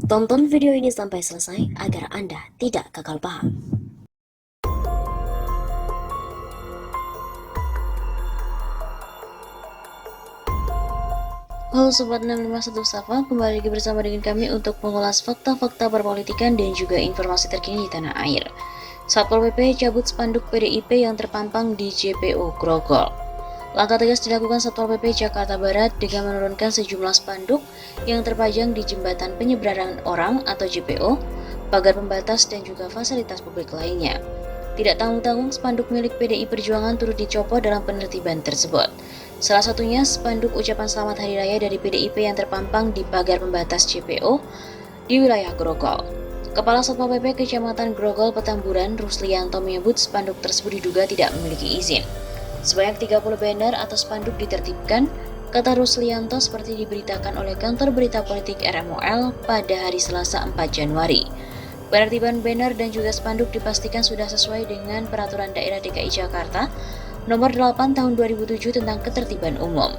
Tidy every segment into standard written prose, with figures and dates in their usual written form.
Tonton video ini sampai selesai agar Anda tidak gagal paham. Halo Sobat 651 Safa, kembali lagi bersama dengan kami untuk mengulas fakta-fakta perpolitikan dan juga informasi terkini di tanah air. Satpol PP cabut spanduk PDIP yang terpampang di JPO Grogol. Langkah tegas dilakukan Satpol PP Jakarta Barat dengan menurunkan sejumlah spanduk yang terpajang di jembatan penyeberangan orang atau JPO, pagar pembatas dan juga fasilitas publik lainnya. Tidak tanggung-tanggung spanduk milik PDI Perjuangan turut dicopot dalam penertiban tersebut. Salah satunya spanduk ucapan selamat hari raya dari PDIP yang terpampang di pagar pembatas JPO di wilayah Grogol. Kepala Satpol PP Kecamatan Grogol Petamburan, Ruslianto menyebut spanduk tersebut diduga tidak memiliki izin. Sebanyak 30 banner atau spanduk ditertibkan, kata Ruslianto seperti diberitakan oleh kantor berita politik RMOL pada hari Selasa 4 Januari. Penertiban banner dan juga spanduk dipastikan sudah sesuai dengan Peraturan Daerah DKI Jakarta Nomor 8 Tahun 2007 tentang Ketertiban Umum.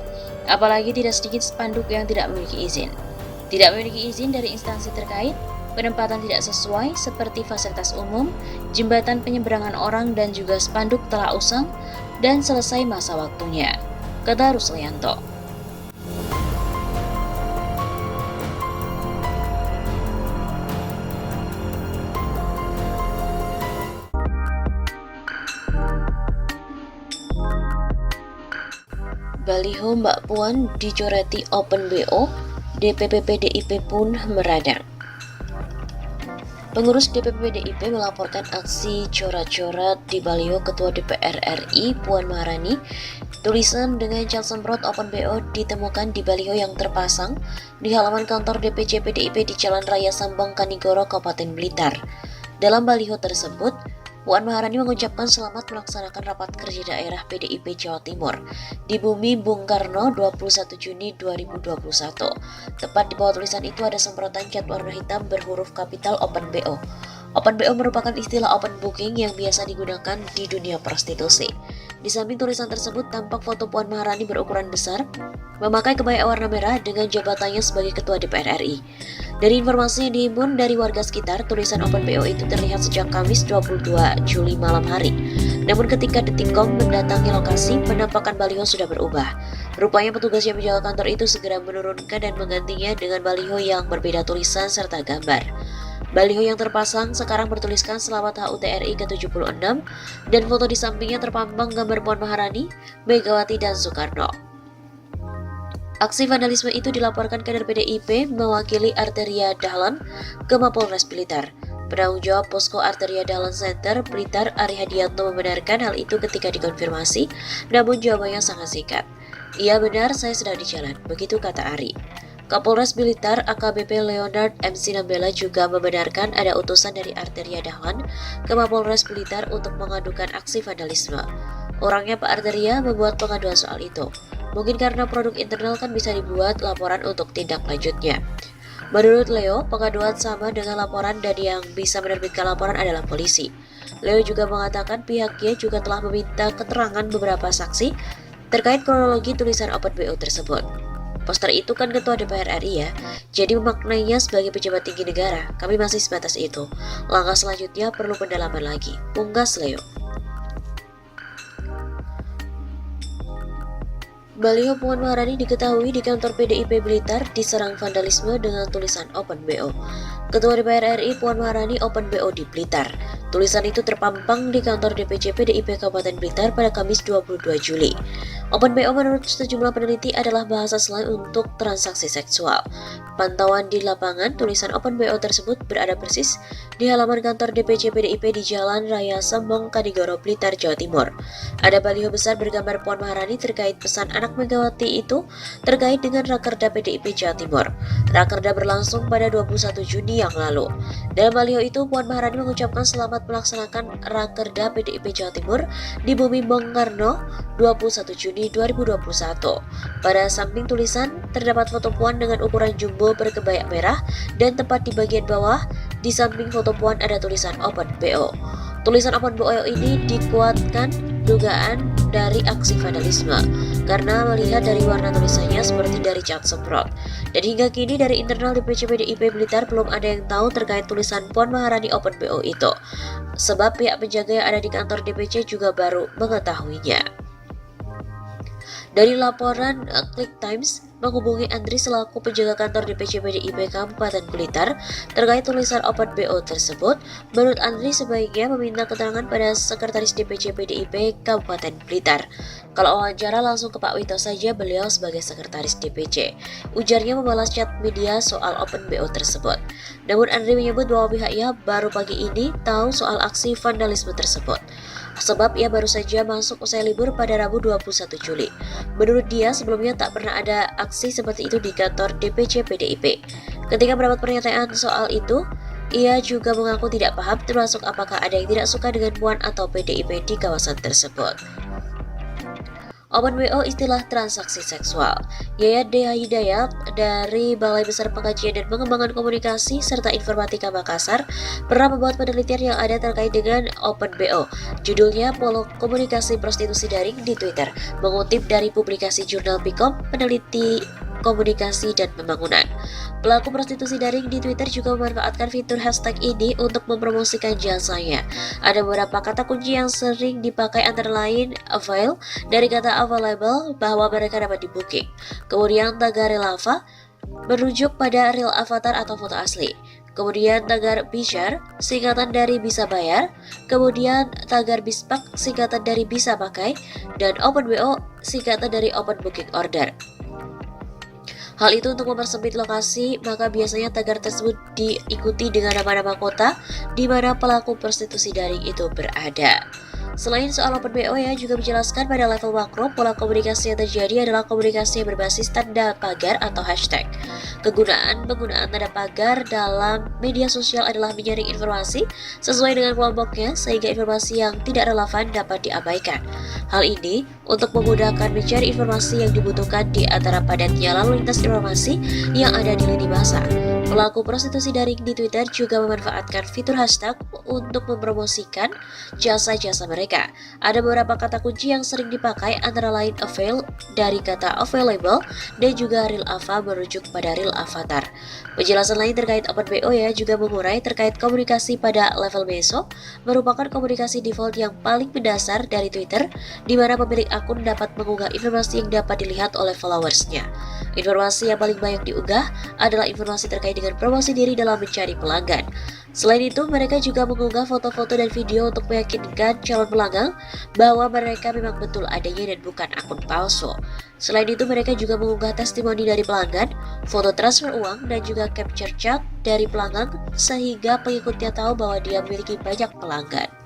Apalagi tidak sedikit spanduk yang tidak memiliki izin. Tidak memiliki izin dari instansi terkait, penempatan tidak sesuai seperti fasilitas umum, jembatan penyeberangan orang dan juga spanduk telah usang dan selesai masa waktunya, kata Ruslianto. Baliho Mbak Puan dicoreti Open BO, DPP PDIP pun meradang. Pengurus DPP PDIP melaporkan aksi coret-coret di baliho Ketua DPR RI Puan Maharani. Tulisan dengan cat semprot Open BO ditemukan di baliho yang terpasang di halaman kantor DPC PDIP di Jalan Raya Sambong Kanigoro, Kabupaten Blitar. Dalam baliho tersebut, Puan Maharani mengucapkan selamat melaksanakan rapat kerja daerah PDIP Jawa Timur di Bumi Bung Karno 21 Juni 2021. Tepat di bawah tulisan itu ada semprotan cat warna hitam berhuruf kapital Open BO. Open BO merupakan istilah open booking yang biasa digunakan di dunia prostitusi. Di samping tulisan tersebut tampak foto Puan Maharani berukuran besar, memakai kebaya warna merah dengan jabatannya sebagai Ketua DPR RI. Dari informasi yang dihimpun dari warga sekitar, tulisan Open BO itu terlihat sejak Kamis 22 Juli malam hari. Namun ketika Detikcom mendatangi lokasi, penampakan baliho sudah berubah. Rupanya petugas yang menjaga kantor itu segera menurunkan dan menggantinya dengan baliho yang berbeda tulisan serta gambar. Baliho yang terpasang sekarang bertuliskan Selamat HUT RI ke-76 dan foto di sampingnya terpampang gambar Puan Maharani, Megawati dan Soekarno. Aksi vandalisme itu dilaporkan kader PDIP mewakili Arteria Dahlan ke Mapolres Blitar. Penanggung jawab Posko Arteria Dahlan Center Blitar, Ari Hadianto, membenarkan hal itu ketika dikonfirmasi, namun jawabannya sangat singkat. Iya benar, saya sedang di jalan, begitu kata Ari. Kapolres Blitar AKBP Leonard M. Sinambela juga membenarkan ada utusan dari Arteria Dahlan ke Mapolres Blitar untuk mengadukan aksi vandalisme. Orangnya Pak Arteria membuat pengaduan soal itu. Mungkin karena produk internal kan bisa dibuat laporan untuk tindak lanjutnya. Menurut Leo, pengaduan sama dengan laporan dan yang bisa menerbitkan laporan adalah polisi. Leo juga mengatakan pihaknya juga telah meminta keterangan beberapa saksi terkait kronologi tulisan Open BO tersebut. Poster itu kan Ketua DPR RI ya, jadi memaknainya sebagai pejabat tinggi negara. Kami masih sebatas itu. Langkah selanjutnya perlu pendalaman lagi, pungkas Leo. Baliho Puan Maharani diketahui di kantor PDIP Blitar diserang vandalisme dengan tulisan Open BO. Ketua DPR RI Puan Maharani Open BO di Blitar. Tulisan itu terpampang di kantor DPC PDIP Kabupaten Blitar pada Kamis 22 Juli. Open BO menurut sejumlah peneliti adalah bahasa slang untuk transaksi seksual. Pantauan di lapangan, tulisan Open BO tersebut berada persis di halaman kantor DPC PDIP di Jalan Raya Sambong Kanigoro, Blitar, Jawa Timur. Ada baliho besar bergambar Puan Maharani terkait pesan anak Megawati itu terkait dengan Rakerda PDIP Jawa Timur. Rakerda berlangsung pada 21 Juni yang lalu. Dalam baliho itu, Puan Maharani mengucapkan selamat melaksanakan Rakerda PDIP Jawa Timur di Bumi Bung Karno 21 Juni 2021. Pada samping tulisan, terdapat foto Puan dengan ukuran jumbo berkebaya merah dan tepat di bagian bawah, di samping foto Puan ada tulisan Open BO. Tulisan Open BO ini dikuatkan dugaan dari aksi vandalisme karena melihat dari warna tulisannya seperti dari cat semprot. Dan hingga kini dari internal DPC PDIP Blitar belum ada yang tahu terkait tulisan Puan Maharani Open BO itu. Sebab pihak penjaga yang ada di kantor DPC juga baru mengetahuinya. Dari laporan Click Times menghubungi Andri selaku penjaga kantor DPC PDIP Kabupaten Blitar terkait tulisan Open BO tersebut, menurut Andri sebaiknya meminta keterangan pada Sekretaris DPC PDIP Kabupaten Blitar. Kalau wawancara langsung ke Pak Wito saja, beliau sebagai Sekretaris DPC. Ujarnya membalas chat media soal Open BO tersebut. Namun Andri menyebut bahwa pihaknya baru pagi ini tahu soal aksi vandalisme tersebut. Sebab ia baru saja masuk usai libur pada Rabu 21 Juli. Menurut dia, sebelumnya tak pernah ada aksi seperti itu di kantor DPC PDIP. Ketika mendapat pernyataan soal itu, ia juga mengaku tidak paham termasuk apakah ada yang tidak suka dengan Puan atau PDIP di kawasan tersebut. Open BO istilah transaksi seksual. Yayat Deha Hidayat dari Balai Besar Pengkajian dan Pengembangan Komunikasi serta Informatika Makassar pernah membuat penelitian yang ada terkait dengan Open BO. Judulnya Polo Komunikasi Prostitusi Daring di Twitter, mengutip dari publikasi jurnal Pikom, peneliti komunikasi dan pembangunan. Pelaku prostitusi daring di Twitter juga memanfaatkan fitur hashtag ini untuk mempromosikan jasanya. Ada beberapa kata kunci yang sering dipakai antara lain avail dari kata available bahwa mereka dapat di-booking. Kemudian tagar relava merujuk pada real avatar atau foto asli. Kemudian tagar Bishar, singkatan dari bisa bayar. Kemudian tagar Bispak, singkatan dari bisa pakai. Dan Open BO, singkatan dari Open Booking Order. Hal itu untuk mempersempit lokasi, maka biasanya tagar tersebut diikuti dengan nama-nama kota di mana pelaku prostitusi daring itu berada. Selain soal Open BO ya juga menjelaskan pada level makro, pola komunikasi yang terjadi adalah komunikasi yang berbasis tanda pagar atau hashtag. Penggunaan tanda pagar dalam media sosial adalah menyaring informasi sesuai dengan kelompoknya sehingga informasi yang tidak relevan dapat diabaikan. Hal ini untuk memudahkan mencari informasi yang dibutuhkan di antara padatnya lalu lintas informasi yang ada di lini masa. Pelaku prostitusi daring di Twitter juga memanfaatkan fitur hashtag untuk mempromosikan jasa-jasa mereka. Ada beberapa kata kunci yang sering dipakai antara lain avail dari kata available dan juga real ava merujuk pada real avatar. Penjelasan lain terkait Open BO ya juga mengurai terkait komunikasi pada level meso merupakan komunikasi default yang paling mendasar dari Twitter di mana pemilik akun dapat mengunggah informasi yang dapat dilihat oleh followersnya. Informasi yang paling banyak diunggah adalah informasi terkait dengan promosi diri dalam mencari pelanggan. Selain itu, mereka juga mengunggah foto-foto dan video untuk meyakinkan calon pelanggan bahwa mereka memang betul adanya dan bukan akun palsu. Selain itu, mereka juga mengunggah testimoni dari pelanggan, foto transfer uang, dan juga capture chat dari pelanggan sehingga pengikutnya tahu bahwa dia memiliki banyak pelanggan.